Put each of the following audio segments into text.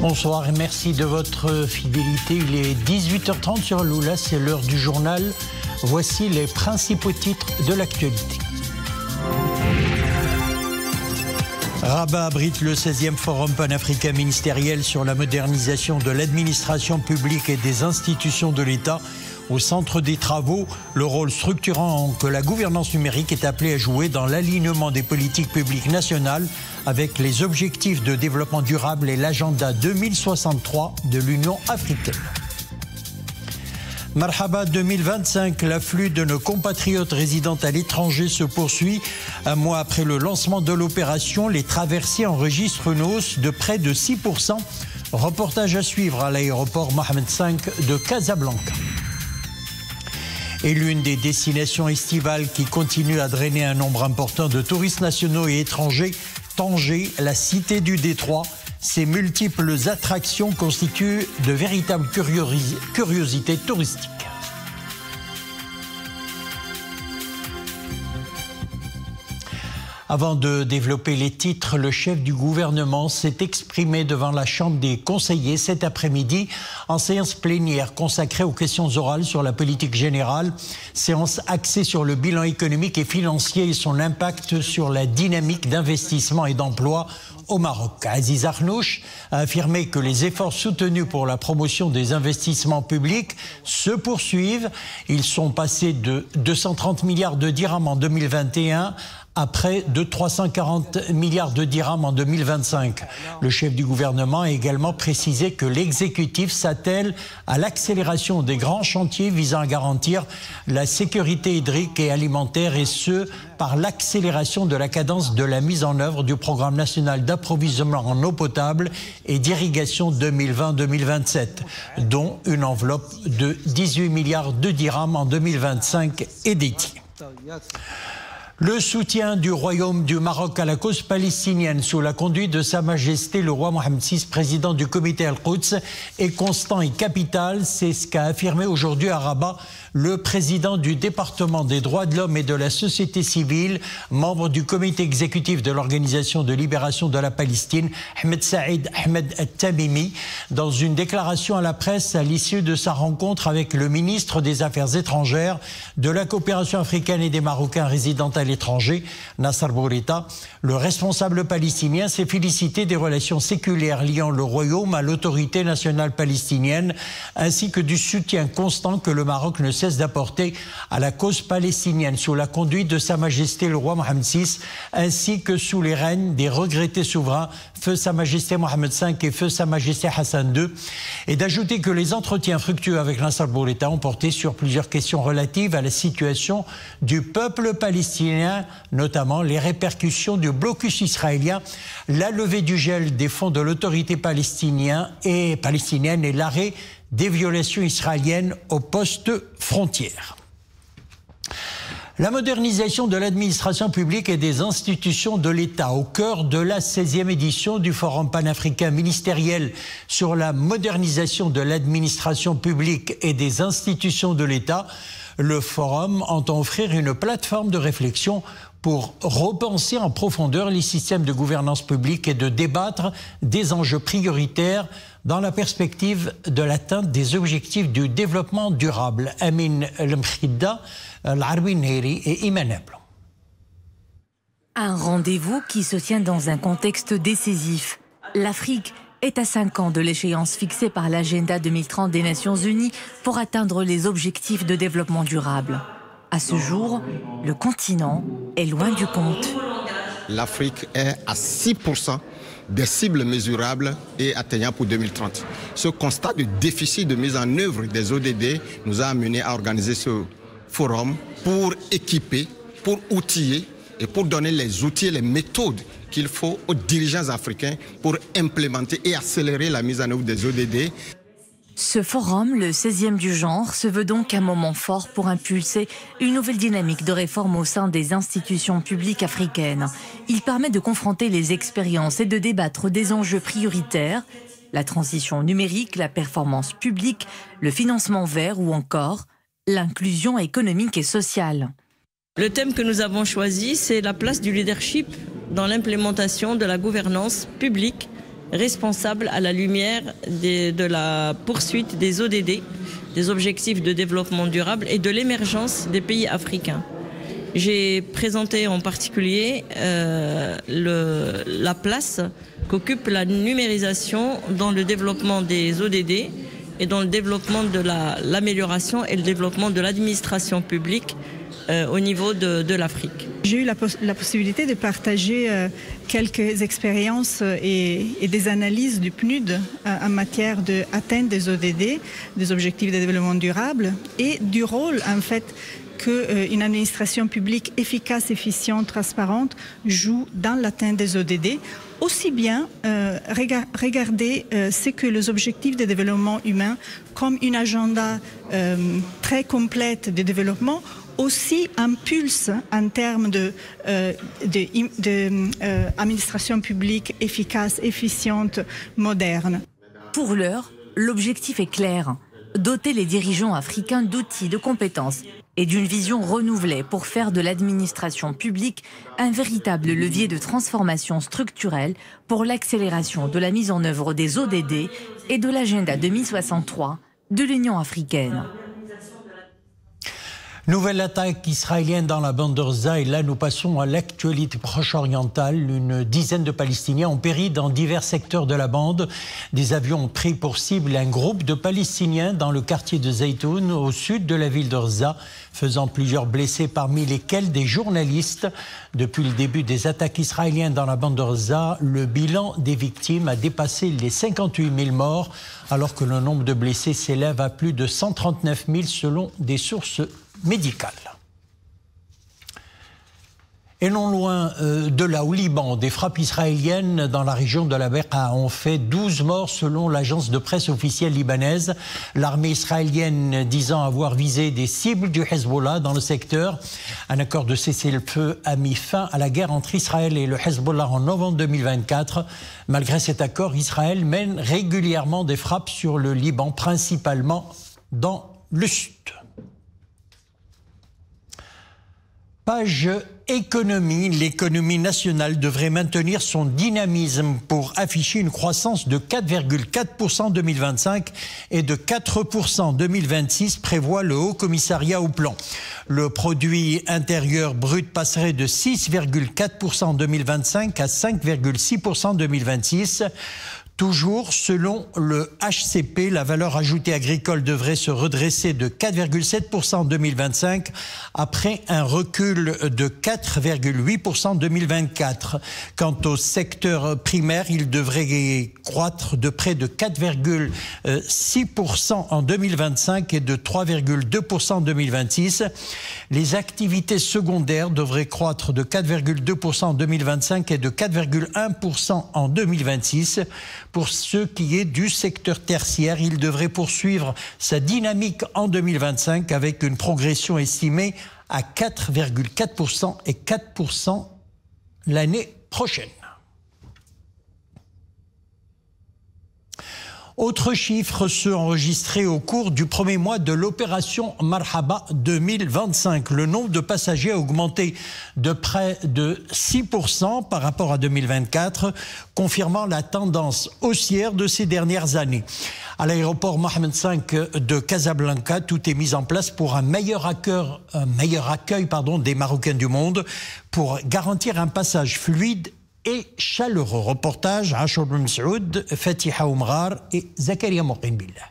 Bonsoir et merci de votre fidélité. Il est 18h30 sur Lula, c'est l'heure du journal. Voici les principaux titres de l'actualité. Rabat abrite le 16e Forum panafricain ministériel sur la modernisation de l'administration publique et des institutions de l'État. Au centre des travaux, le rôle structurant que la gouvernance numérique est appelée à jouer dans l'alignement des politiques publiques nationales avec les objectifs de développement durable et l'agenda 2063 de l'Union africaine. Marhaba 2025, l'afflux de nos compatriotes résidant à l'étranger se poursuit. Un mois après le lancement de l'opération, les traversées enregistrent une hausse de près de 6%. Reportage à suivre à l'aéroport Mohamed V de Casablanca. Et l'une des destinations estivales qui continue à drainer un nombre important de touristes nationaux et étrangers, Tanger, la cité du Détroit. Ces multiples attractions constituent de véritables curiosités touristiques. Avant de développer les titres, le chef du gouvernement s'est exprimé devant la Chambre des conseillers cet après-midi en séance plénière consacrée aux questions orales sur la politique générale, séance axée sur le bilan économique et financier et son impact sur la dynamique d'investissement et d'emploi au Maroc. Aziz Arnouch a affirmé que les efforts soutenus pour la promotion des investissements publics se poursuivent. Ils sont passés de 230 milliards de dirhams en 2021 à près de 340 milliards de dirhams en 2025. Le chef du gouvernement a également précisé que l'exécutif s'attelle à l'accélération des grands chantiers visant à garantir la sécurité hydrique et alimentaire, et ce, par l'accélération de la cadence de la mise en œuvre du programme national d'approvisionnement en eau potable et d'irrigation 2020-2027, dont une enveloppe de 18 milliards de dirhams en 2025 est dédiée. Le soutien du Royaume du Maroc à la cause palestinienne sous la conduite de Sa Majesté le roi Mohamed VI, président du comité Al-Quds, est constant et capital. C'est ce qu'a affirmé aujourd'hui à Rabat le président du département des droits de l'homme et de la société civile, membre du comité exécutif de l'Organisation de libération de la Palestine, Ahmed Saïd Ahmed Al-Tamimi, dans une déclaration à la presse à l'issue de sa rencontre avec le ministre des Affaires étrangères, de la coopération africaine et des Marocains résidant à l'étranger, Nasser Bourita. Le responsable palestinien s'est félicité des relations séculaires liant le royaume à l'autorité nationale palestinienne, ainsi que du soutien constant que le Maroc ne cesse d'apporter à la cause palestinienne sous la conduite de Sa Majesté le roi Mohamed VI, ainsi que sous les règnes des regrettés souverains Feu Sa Majesté Mohamed V et Feu Sa Majesté Hassan II, et d'ajouter que les entretiens fructueux avec Nasser Bourita ont porté sur plusieurs questions relatives à la situation du peuple palestinien, notamment les répercussions du blocus israélien, la levée du gel des fonds de l'autorité palestinienne et l'arrêt des violations israéliennes aux postes frontières. La modernisation de l'administration publique et des institutions de l'État au cœur de la 16e édition du Forum panafricain ministériel sur la modernisation de l'administration publique et des institutions de l'État. Le Forum entend offrir une plateforme de réflexion pour repenser en profondeur les systèmes de gouvernance publique et de débattre des enjeux prioritaires dans la perspective de l'atteinte des objectifs du développement durable. Amin El-Mkhida, Al-Arwi Neri et Iman Eblo. Un rendez-vous qui se tient dans un contexte décisif. L'Afrique est à 5 ans de l'échéance fixée par l'agenda 2030 des Nations Unies pour atteindre les objectifs de développement durable. À ce jour, le continent est loin du compte. L'Afrique est à 6% des cibles mesurables et atteignables pour 2030. Ce constat de déficit de mise en œuvre des ODD nous a amené à organiser ce forum pour équiper, pour outiller et pour donner les outils et les méthodes qu'il faut aux dirigeants africains pour implémenter et accélérer la mise en œuvre des ODD. Ce forum, le 16e du genre, se veut donc un moment fort pour impulser une nouvelle dynamique de réforme au sein des institutions publiques africaines. Il permet de confronter les expériences et de débattre des enjeux prioritaires, la transition numérique, la performance publique, le financement vert ou encore l'inclusion économique et sociale. Le thème que nous avons choisi, c'est la place du leadership dans l'implémentation de la gouvernance publique responsable à la lumière de la poursuite des ODD, des objectifs de développement durable et de l'émergence des pays africains. J'ai présenté en particulier la place qu'occupe la numérisation dans le développement des ODD et dans le développement de l'amélioration et le développement de l'administration publique au niveau de l'Afrique. J'ai eu la possibilité de partager quelques expériences et des analyses du PNUD en matière d'atteinte des ODD, des objectifs de développement durable, et du rôle en fait qu'une administration publique efficace, efficiente, transparente joue dans l'atteinte des ODD. Aussi bien regarder ce que les objectifs de développement humain comme une agenda très complète de développement aussi impulse en termes d'administration publique efficace, efficiente, moderne. Pour l'heure, l'objectif est clair. Doter les dirigeants africains d'outils, de compétences et d'une vision renouvelée pour faire de l'administration publique un véritable levier de transformation structurelle pour l'accélération de la mise en œuvre des ODD et de l'agenda 2063 de l'Union africaine. Nouvelle attaque israélienne dans la bande de Gaza et là nous passons à l'actualité proche-orientale. Une dizaine de Palestiniens ont péri dans divers secteurs de la bande. Des avions ont pris pour cible un groupe de Palestiniens dans le quartier de Zaytoun au sud de la ville de Gaza, faisant plusieurs blessés parmi lesquels des journalistes. Depuis le début des attaques israéliennes dans la bande de Gaza, le bilan des victimes a dépassé les 58 000 morts alors que le nombre de blessés s'élève à plus de 139 000 selon des sources médicales. Et non loin de là, au Liban, des frappes israéliennes dans la région de la Beqa ont fait 12 morts selon l'agence de presse officielle libanaise. L'armée israélienne disant avoir visé des cibles du Hezbollah dans le secteur. Un accord de cessez-le-feu a mis fin à la guerre entre Israël et le Hezbollah en novembre 2024. Malgré cet accord, Israël mène régulièrement des frappes sur le Liban, principalement dans le sud. Page économie. L'économie nationale devrait maintenir son dynamisme pour afficher une croissance de 4,4% en 2025 et de 4% en 2026, prévoit le Haut Commissariat au Plan. Le produit intérieur brut passerait de 6,4% en 2025 à 5,6% en 2026. Toujours selon le HCP, la valeur ajoutée agricole devrait se redresser de 4,7% en 2025 après un recul de 4,8% en 2024. Quant au secteur primaire, il devrait croître de près de 4,6% en 2025 et de 3,2% en 2026. Les activités secondaires devraient croître de 4,2% en 2025 et de 4,1% en 2026. Pour ce qui est du secteur tertiaire, il devrait poursuivre sa dynamique en 2025 avec une progression estimée à 4,4% et 4% l'année prochaine. Autres chiffres, ceux enregistrés au cours du premier mois de l'opération Marhaba 2025. Le nombre de passagers a augmenté de près de 6% par rapport à 2024, confirmant la tendance haussière de ces dernières années. À l'aéroport Mohamed V de Casablanca, tout est mis en place pour un meilleur accueil des Marocains du monde, pour garantir un passage fluide et chaleureux. Reportage Achour Ben Saoud, Fatiha Oumrar et Zakaria Moqin Billah.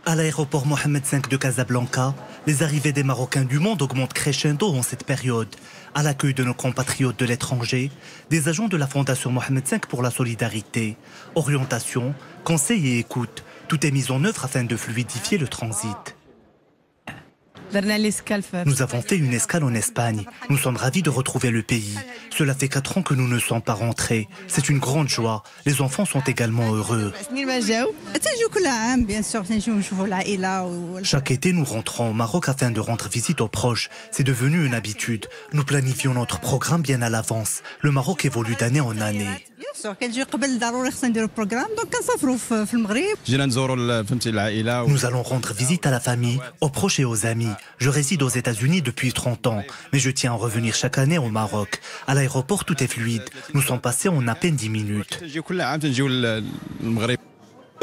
À l'aéroport Mohamed V de Casablanca, les arrivées des Marocains du monde augmentent crescendo en cette période. À l'accueil de nos compatriotes de l'étranger, des agents de la Fondation Mohamed V pour la solidarité, orientation, conseil et écoute, tout est mis en œuvre afin de fluidifier le transit. Nous avons fait une escale en Espagne. Nous sommes ravis de retrouver le pays. Cela fait 4 ans que nous ne sommes pas rentrés. C'est une grande joie. Les enfants sont également heureux. Chaque été, nous rentrons au Maroc afin de rendre visite aux proches. C'est devenu une habitude. Nous planifions notre programme bien à l'avance. Le Maroc évolue d'année en année. Nous allons rendre visite à la famille, aux proches et aux amis. Je réside aux États-Unis depuis 30 ans, mais je tiens à revenir chaque année au Maroc. À l'aéroport, tout est fluide. Nous sommes passés en à peine 10 minutes.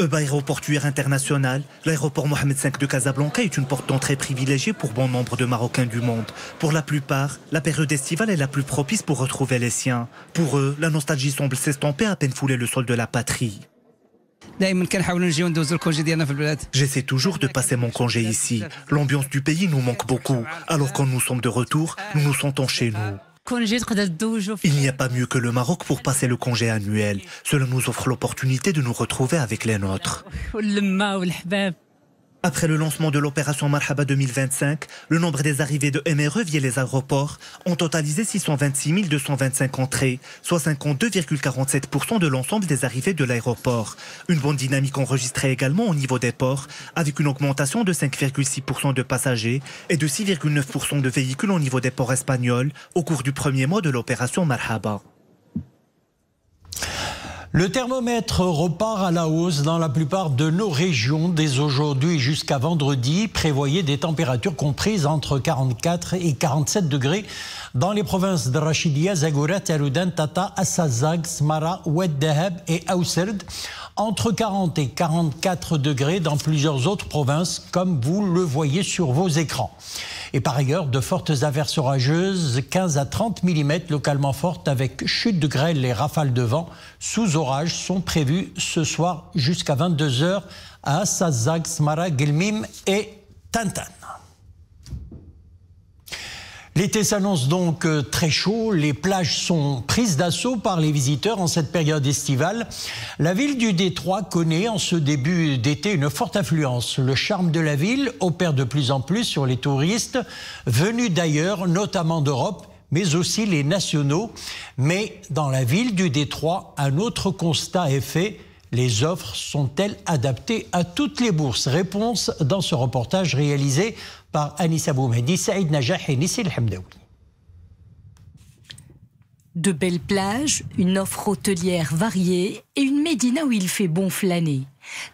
Hub aéroportuaire international, l'aéroport Mohamed V de Casablanca est une porte d'entrée privilégiée pour bon nombre de Marocains du monde. Pour la plupart, la période estivale est la plus propice pour retrouver les siens. Pour eux, la nostalgie semble s'estomper à peine foulé le sol de la patrie. J'essaie toujours de passer mon congé ici. L'ambiance du pays nous manque beaucoup. Alors quand nous sommes de retour, nous nous sentons chez nous. Il n'y a pas mieux que le Maroc pour passer le congé annuel. Cela nous offre l'opportunité de nous retrouver avec les nôtres. Après le lancement de l'opération Marhaba 2025, le nombre des arrivées de MRE via les aéroports ont totalisé 626 225 entrées, soit 52,47% de l'ensemble des arrivées de l'aéroport. Une bonne dynamique enregistrée également au niveau des ports, avec une augmentation de 5,6% de passagers et de 6,9% de véhicules au niveau des ports espagnols au cours du premier mois de l'opération Marhaba. Le thermomètre repart à la hausse dans la plupart de nos régions. Dès aujourd'hui jusqu'à vendredi, prévoyez des températures comprises entre 44 et 47 degrés dans les provinces de Rachidia, Zagora, Taroudan, Tata, Assazag, Smara, Oued Dahab et Aousserd. Entre 40 et 44 degrés dans plusieurs autres provinces, comme vous le voyez sur vos écrans. Et par ailleurs, de fortes averses orageuses, 15 à 30 mm localement fortes avec chute de grêle et rafales de vent sous orage sont prévues ce soir jusqu'à 22 h à Assazag, Smara, Gelmim et Tantan. L'été s'annonce donc très chaud, les plages sont prises d'assaut par les visiteurs en cette période estivale. La ville du Détroit connaît en ce début d'été une forte affluence. Le charme de la ville opère de plus en plus sur les touristes venus d'ailleurs, notamment d'Europe, mais aussi les nationaux. Mais dans la ville du Détroit, un autre constat est fait. Les offres sont-elles adaptées à toutes les bourses? Réponse dans ce reportage réalisé par Anissa Boumehdi, Saïd Najah et Nissi El-Hamdaoui. De belles plages, une offre hôtelière variée et une médina où il fait bon flâner.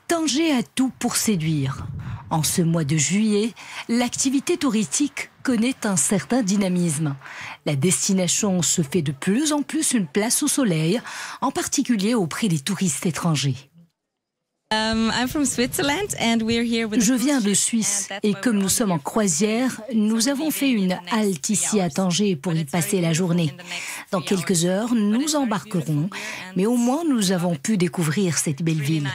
Tanger a tout pour séduire. En ce mois de juillet, l'activité touristique connaît un certain dynamisme. La destination se fait de plus en plus une place au soleil, en particulier auprès des touristes étrangers. Je viens de Suisse et comme nous sommes en croisière, nous avons fait une halte ici à Tanger pour y passer la journée. Dans quelques heures, nous embarquerons, mais au moins nous avons pu découvrir cette belle ville.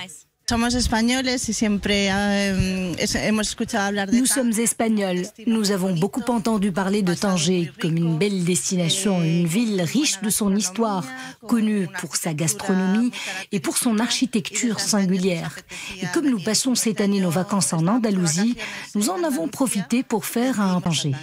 Nous sommes espagnols. Nous avons beaucoup entendu parler de Tanger comme une belle destination, une ville riche de son histoire, connue pour sa gastronomie et pour son architecture singulière. Et comme nous passons cette année nos vacances en Andalousie, nous en avons profité pour faire un Tanger.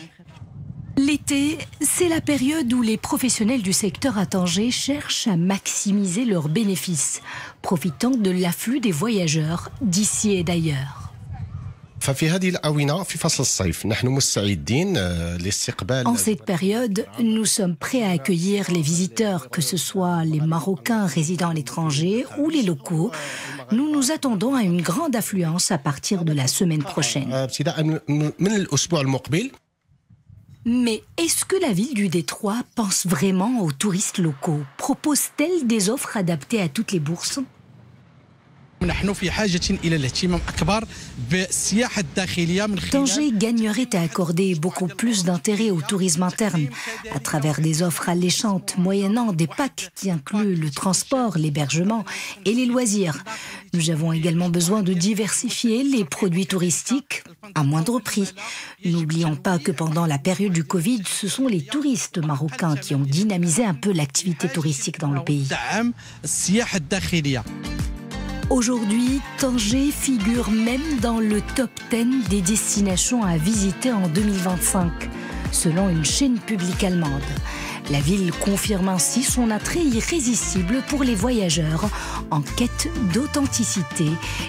L'été, c'est la période où les professionnels du secteur à Tanger cherchent à maximiser leurs bénéfices, profitant de l'afflux des voyageurs d'ici et d'ailleurs. En cette période, nous sommes prêts à accueillir les visiteurs, que ce soit les Marocains résidant à l'étranger ou les locaux. Nous nous attendons à une grande affluence à partir de la semaine prochaine. Mais est-ce que la ville du Détroit pense vraiment aux touristes locaux? Propose-t-elle des offres adaptées à toutes les bourses? Tanger gagnerait à accorder beaucoup plus d'intérêt au tourisme interne à travers des offres alléchantes moyennant des packs qui incluent le transport, l'hébergement et les loisirs. Nous avons également besoin de diversifier les produits touristiques à moindre prix. N'oublions pas que pendant la période du Covid, ce sont les touristes marocains qui ont dynamisé un peu l'activité touristique dans le pays. Aujourd'hui, Tanger figure même dans le top 10 des destinations à visiter en 2025, selon une chaîne publique allemande. La ville confirme ainsi son attrait irrésistible pour les voyageurs en quête d'authenticité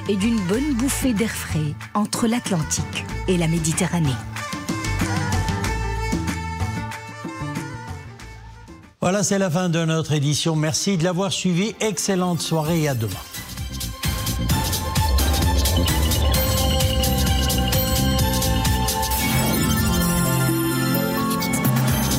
et d'une bonne bouffée d'air frais entre l'Atlantique et la Méditerranée. Voilà, c'est la fin de notre édition. Merci de l'avoir suivi. Excellente soirée et à demain.